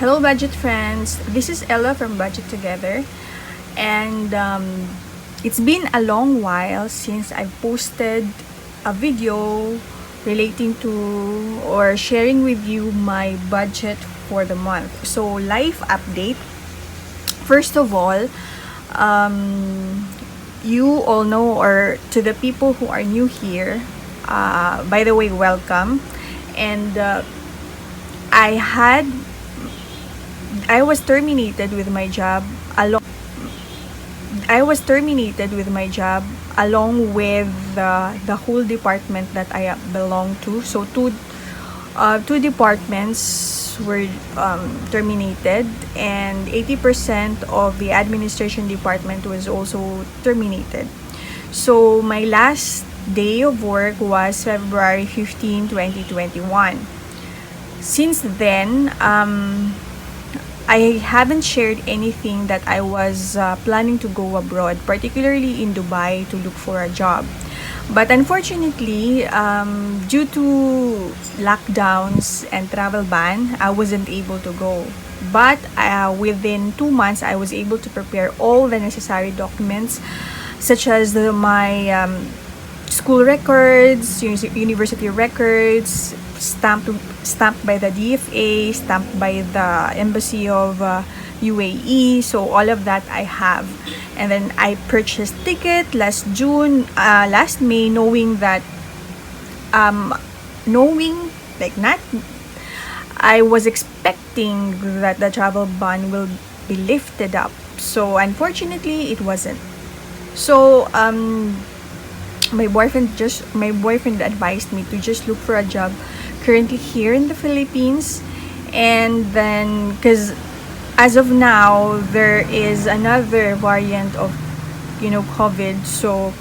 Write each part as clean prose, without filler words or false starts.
Hello, budget friends. This is Ella from Budget Together, and it's been a long while since I posted a video relating to or sharing with you my budget for the month. So, life update. First of all, you all know, or to the people who are new here, by the way, welcome. And I was terminated with my job along with the whole department that I belong to. So two departments were terminated, and 80% of the administration department was also terminated. So my last day of work was February 15, 2021. Since then, I haven't shared anything that I was planning to go abroad, particularly in Dubai, to look for a job. But unfortunately, due to lockdowns and travel ban, I wasn't able to go. But within 2 months, I was able to prepare all the necessary documents, such as my school records, university records, stamped by the DFA, stamped by the Embassy of UAE. So all of that I have. And then I purchased ticket last May, knowing that, I was expecting that the travel ban will be lifted up. So unfortunately, it wasn't. So my boyfriend advised me to just look for a job currently here in the Philippines. And then, because as of now there is another variant of COVID, so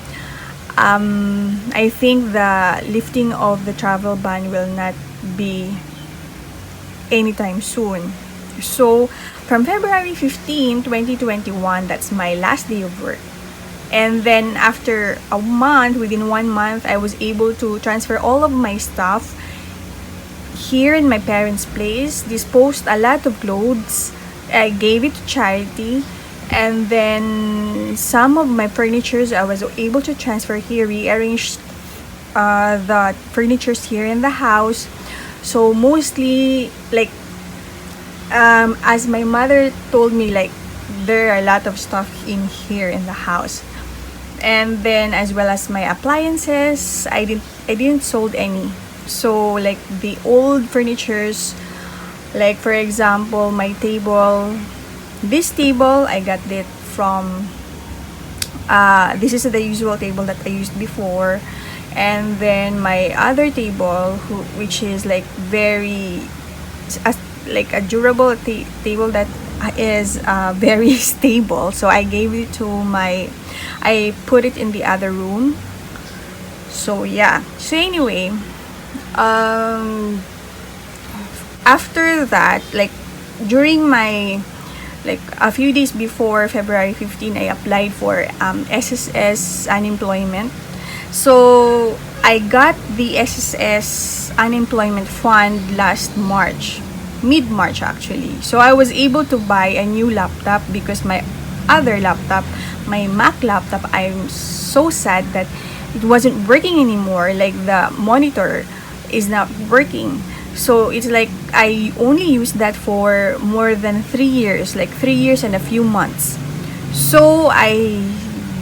I think the lifting of the travel ban will not be anytime soon. So from February 15, 2021, that's my last day of work. And then after within 1 month, I was able to transfer all of my stuff here in my parents' place, disposed a lot of clothes. I gave it to charity. And then some of my furnitures I was able to transfer here, rearranged the furnitures here in the house. So mostly, as my mother told me, there are a lot of stuff in here in the house. And then, as well as my appliances, I didn't sold any. So the old furnitures, for example, my table, this table I got it from this is the usual table that I used before. And then my other table, which is very a durable table that is very stable, so I gave it to I put it in the other room. So yeah, so anyway, after that, during my a few days before February 15, I applied for SSS unemployment. So I got the SSS unemployment fund last mid-March actually. So I was able to buy a new laptop, because my other laptop, my Mac laptop, I'm so sad that it wasn't working anymore. The monitor is not working. So it's I only used that for more than 3 years, 3 years and a few months. So I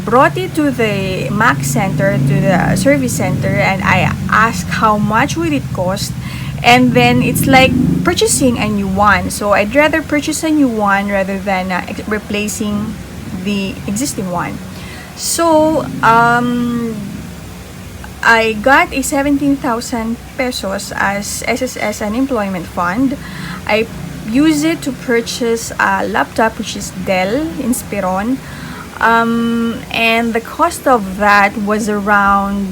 brought it to the Mac center, to the service center, and I asked how much would it cost. And then it's purchasing a new one. So I'd rather purchase a new one rather than replacing the existing one. So I got a 17,000 pesos as SSS unemployment fund. I use it to purchase a laptop, which is Dell Inspiron. And the cost of that was around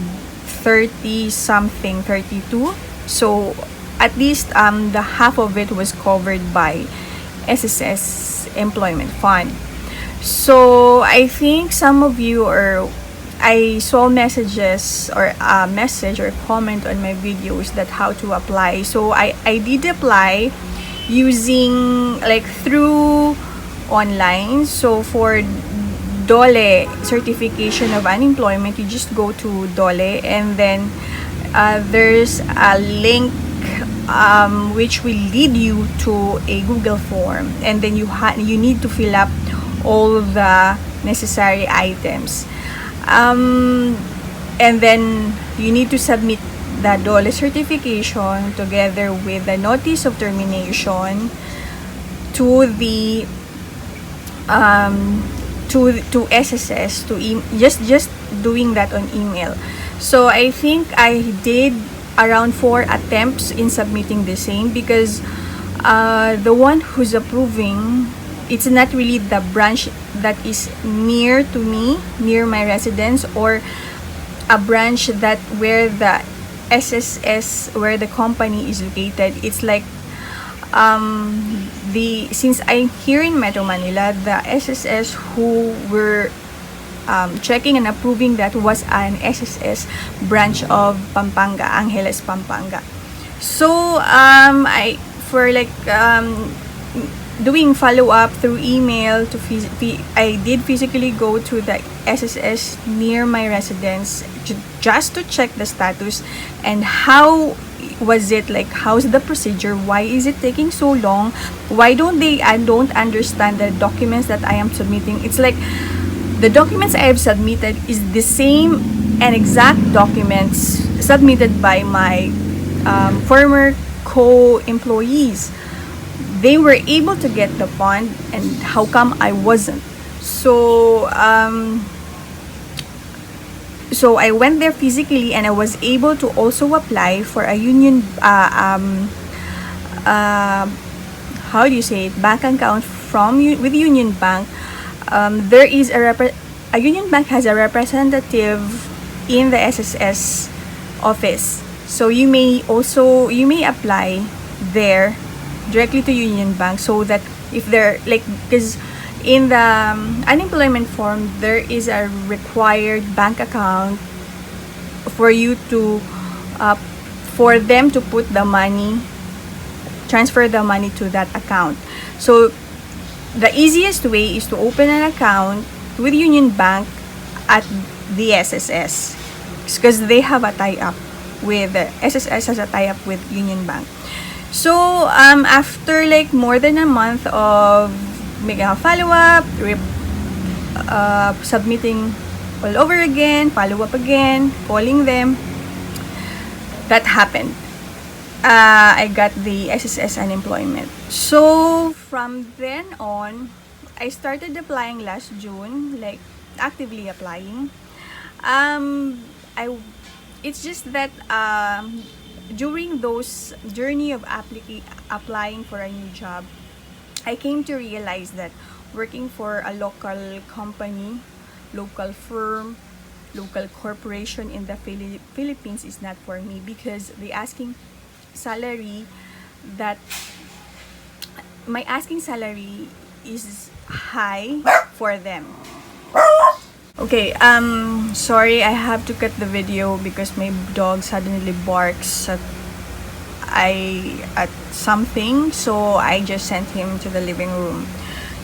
30 something, 32. So at least the half of it was covered by SSS employment fund. So I think some of you I saw messages or a message or comment on my videos that how to apply. So I did apply using like through online. So for DOLE certification of unemployment, you just go to DOLE, and then there's a link which will lead you to a Google form, and then you need to fill up all the necessary items, and then you need to submit the DOLE certification together with the notice of termination to the to SSS, just doing that on email. So I think I did around 4 attempts in submitting the same, because the one who's approving, it's not really the branch that is near to me, near my residence, or a branch that where the SSS, where the company is located. It's like since I'm here in Metro Manila, the SSS who were checking and approving that was an SSS branch of Pampanga, Angeles, Pampanga. So I for like doing follow-up through email to I did physically go to the SSS near my residence just to check the status and how was it, like how's the procedure, why is it taking so long, why don't they, I don't understand the documents that I am submitting. It's like the documents I have submitted is the same and exact documents submitted by my former co-employees. They were able to get the bond, and how come I wasn't? So so I went there physically, and I was able to also apply for a union how do you say it, bank account with Union Bank. There is a Union Bank has a representative in the SSS office, so you may apply there directly to Union Bank, so that if they're like, because in the unemployment form there is a required bank account for you to for them to put the money, transfer the money to that account. So the easiest way is to open an account with Union Bank at the SSS, because they have a tie-up with SSS has a tie-up with Union Bank. So after like more than a month of making a follow-up, submitting all over again, follow-up again, calling them, that happened. I got the SSS unemployment. So from then on, I started applying last June, like actively applying. It's just that during those journey of applying for a new job, I came to realize that working for a local company, local firm, local corporation in the Philippines is not for me, because my asking salary is high for them. Okay, sorry, I have to cut the video because my dog suddenly barks at something, so I just sent him to the living room.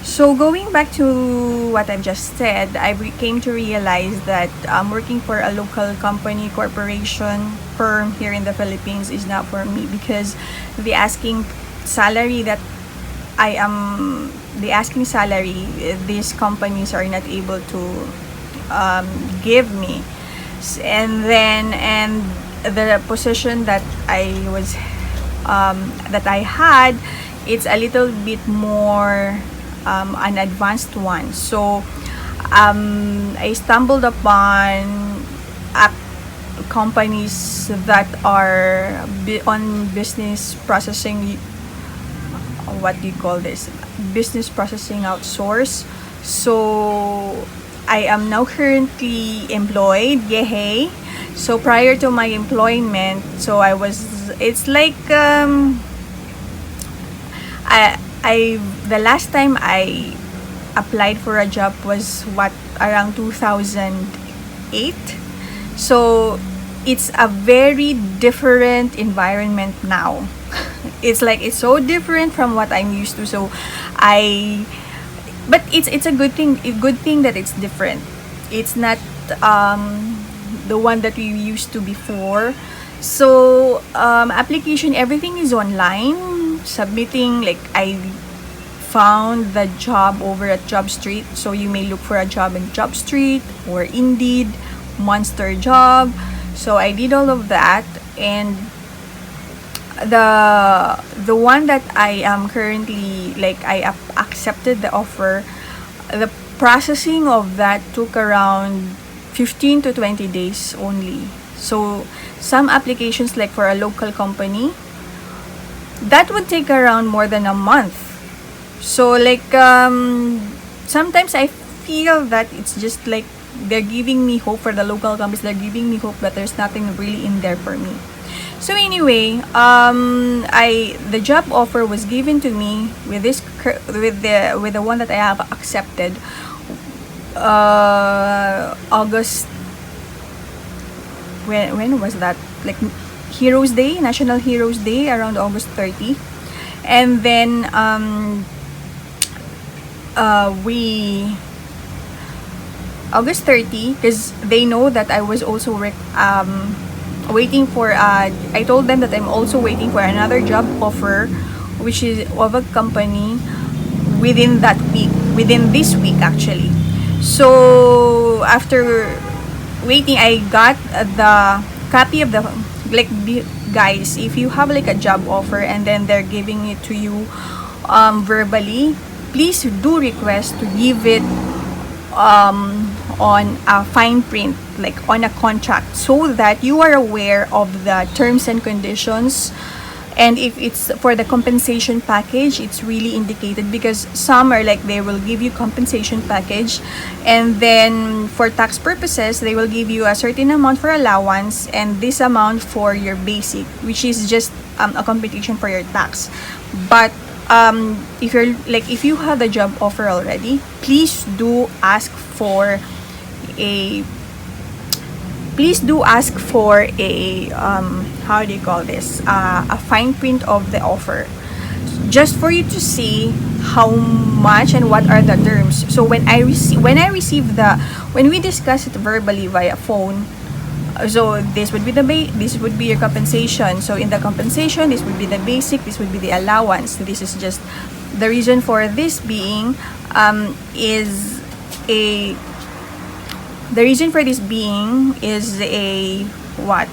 So going back to what I've just said, I came to realize that working for a local company, corporation, firm here in the Philippines is not for me, because the asking salary these companies are not able to give me, and the position that I had, it's a little bit more an advanced one. So I stumbled upon companies that are on business processing, what do you call this, business processing outsource. So I am now currently employed, yay. So prior to my employment, so it's like the last time I applied for a job was around 2008. So it's a very different environment now. It's like it's so different from what I'm used to. So I but it's a good thing that it's different. It's not the one that we used to before. So application, everything is online. Submitting, like I found the job over at Job Street. So you may look for a job in Job Street or Indeed, Monster Job. So I did all of that, and the one that I am currently, like accepted the offer. The processing of that took around 15 to 20 days only. So some applications, like for a local company, that would take around more than a month. So like sometimes I feel that it's just like they're giving me hope. For the local companies, they're giving me hope, but there's nothing really in there for me. So anyway, I the job offer was given to me with with the one that I have accepted, August. When was that? Like Heroes Day, National Heroes Day, around August 30. And then we August 30, because they know that I was also waiting for I told them that I'm also waiting for another job offer, which is of a company within that week, within this week actually. So after waiting, I got the copy of the, like, guys, if you have like a job offer and then they're giving it to you verbally, please do request to give it on a fine print, like on a contract, so that you are aware of the terms and conditions. And if it's for the compensation package, it's really indicated, because some are like they will give you compensation package, and then for tax purposes they will give you a certain amount for allowance and this amount for your basic, which is just a computation for your tax. But if you're like, if you have the job offer already, please do ask for a how do you call this, a fine print of the offer, just for you to see how much and what are the terms. So when we discuss it verbally via phone, so this would be this would be your compensation. So in the compensation, this would be the basic, this would be the allowance. This is just the reason for this being is a the reason for this being is a what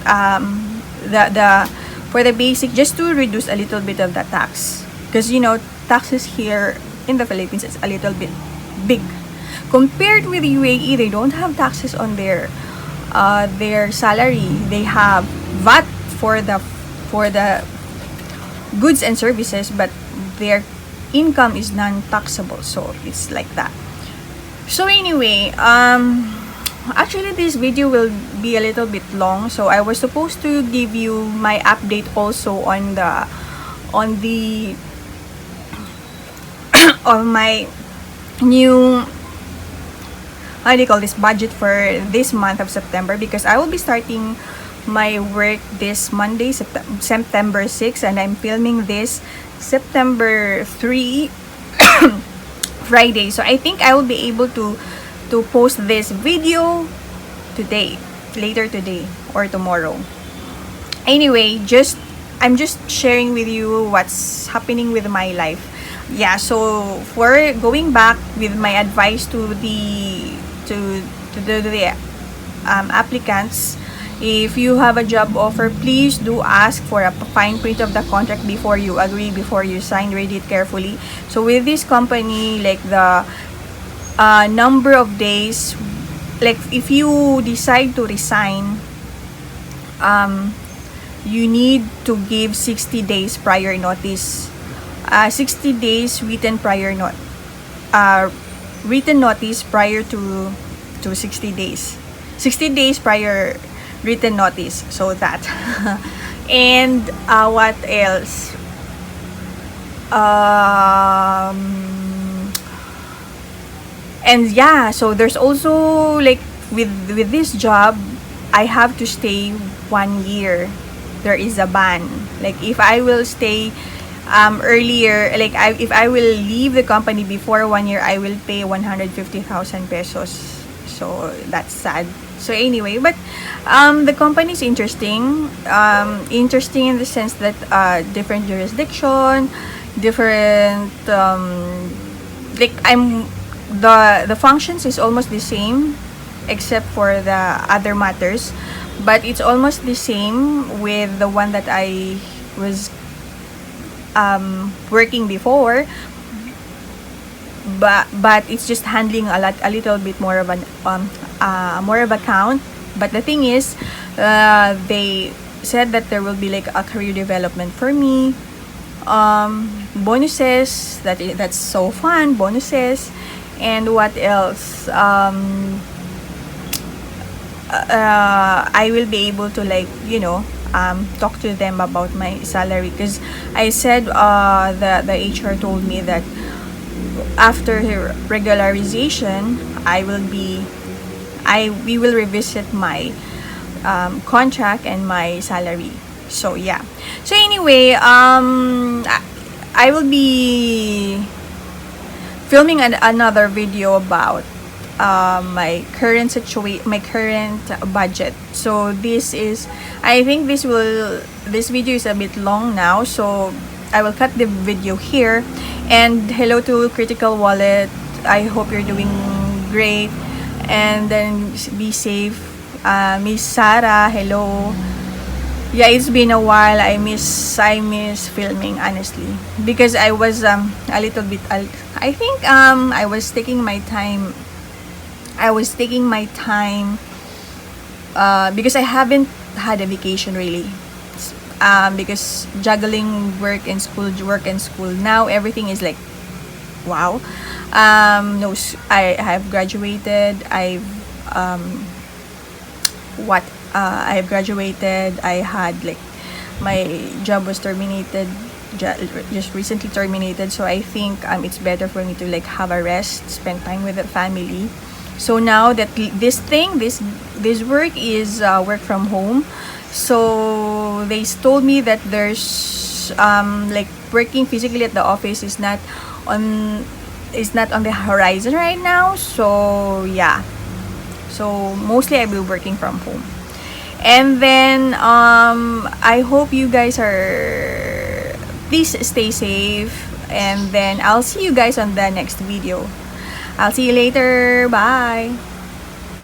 the for the basic, just to reduce a little bit of the tax, because taxes here in the Philippines is a little bit big compared with UAE. They don't have taxes on their salary. They have VAT for the goods and services, but their income is non-taxable. So it's like that. So anyway, actually this video will be a little bit long, so I was supposed to give you my update also on the on my new, how do you call this, budget for this month of September, because I will be starting my work this Monday, September 6, and I'm filming this September 3 Friday. So I think I will be able to post this video today, later today or tomorrow. Anyway, I'm just sharing with you what's happening with my life. Yeah, so for going back with my advice to the applicants, if you have a job offer, please do ask for a fine print of the contract before you agree, before you sign. Read it carefully. So with this company, like the number of days, like if you decide to resign, you need to give 60 days prior notice, 60 days written written notice prior to 60 days, 60 days prior written notice. So that and what else, and yeah, so there's also like with this job, I have to stay 1 year. There is a ban. Like if I will stay earlier, like if I will leave the company before 1 year, I will pay 150,000 pesos. So that's sad. So anyway, but the company is interesting. Interesting in the sense that different jurisdiction, different like the functions is almost the same except for the other matters, but it's almost the same with the one that I was working before, but it's just handling a little bit more of an more of account. But the thing is, they said that there will be like a career development for me, bonuses, that's so fun, bonuses. And what else, I will be able to, like, talk to them about my salary, because I said, the HR told me that after regularization, we will revisit my contract and my salary. So yeah. So anyway, I will be filming another video about my current budget. So I think this video is a bit long now, so I will cut the video here. And hello to Critical Wallet, I hope you're doing great, and then be safe. Miss Sarah, hello. Yeah, it's been a while. I miss filming, honestly, because I was a little bit, I think I was taking my time. Because I haven't had a vacation really, because juggling work and school. Now everything is like, wow. No, I have graduated. I have graduated. I had, like, my job was terminated, just recently terminated. So I think it's better for me to, like, have a rest, spend time with the family. So now that this work is work from home, so they told me that there's like, working physically at the office is not on the horizon right now. So yeah, so mostly I will be working from home. And then I hope you guys please stay safe, and then I'll see you guys on the next video. I'll see you later. Bye.